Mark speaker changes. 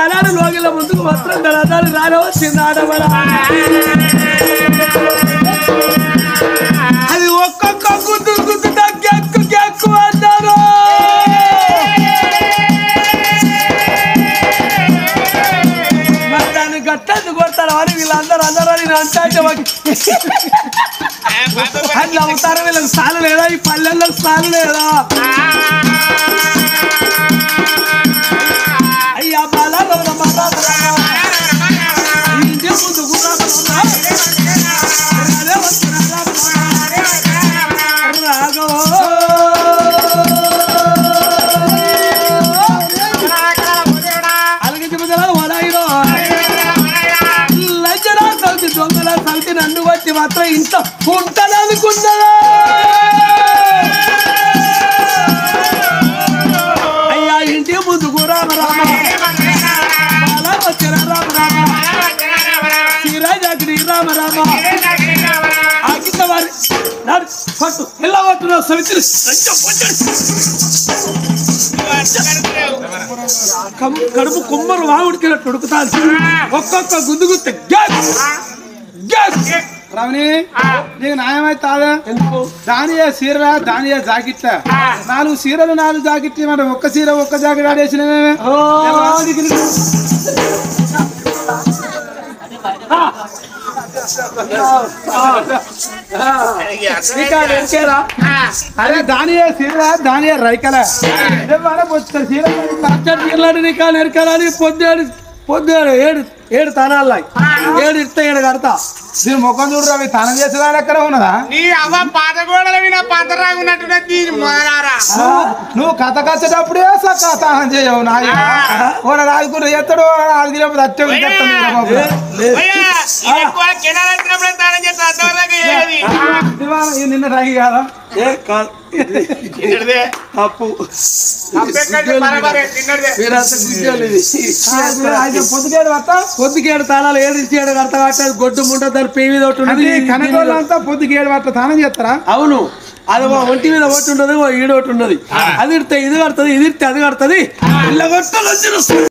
Speaker 1: ఆనాడు లోగిల ముందుకు వస్త్రం దళాలు రానే వచ్చింది ఆడబడా అది ఒక్కొక్క గుద్దు గుద్దు గెక్కు గెక్కు అన్నారు మరి దాన్ని గట్టెందు కొడతారు అని వీళ్ళందరూ అందరని అంటే అది అవుతారు వీళ్ళకి స్థానం లేదా ఈ పల్లెల్లో స్థానం లేదా అయ్యా బాలా ఇంటి ముందు దొంగల సౌతి నన్ను వచ్చి మాత్రం ఇంత ఉంటదనుకున్నదా అయ్యా ఇంటి ముందుకు రామ రామ వచ్చిన రామ రామ శ్రీరాజాకి రామ రామ ఆకిత వారి పట్టు ఎలా పట్టున్నావు సవిత్రి కడుపు కుమ్మరు వాగుడికినట్టు ఉడుకుతాను ఒక్కొక్క గుద్దు గుత్తే
Speaker 2: రమణి నీకు న్యాయమైతే దానియే సీరలా దానియే జాకెట్ల 4 సీరలు 4 జాకెట్లు మనం ఒక్క సీర ఒక్క జాకెట్ ఆడేసినమే అరే దానియే సీరలా దానియే రైకల
Speaker 1: సీరలాడి నీకా నెరకాలని పొద్దుడు ఏడు తనాలు 7 ఇస్తే 7 కడతా
Speaker 2: దీని ముఖం చూడరా అవి తనం చేసేదాని ఎక్కడ ఉన్నదా
Speaker 3: నీ అవ్వ పాత గోడల మీద పాత రాగున్నట్టుగా దీని మొదలారా
Speaker 2: నువ్వు కథ కచ్చేటప్పుడే సక్క తానం చేయవు నాయ రాజుకుని ఎత్తడు అది నిన్న రాగి కాదా
Speaker 1: అప్పు పొద్దుకేడు తాళాలు 7 ఇచ్చి 7 కడతా కట్టాలి గొడ్డు ముంట దాని పేరు మీద ఒకటి ఉన్నది
Speaker 2: కనకోళ్ళంతా పొద్దుకేడు అట్లా తానం చేస్తారా
Speaker 1: అవును అది ఒంటి మీద ఒకటి ఉండదు ఈడ ఒకటి ఉన్నది అది ఇడితే ఇది కడుతుంది ఇది ఇడితే అది కడుతుంది ఇలా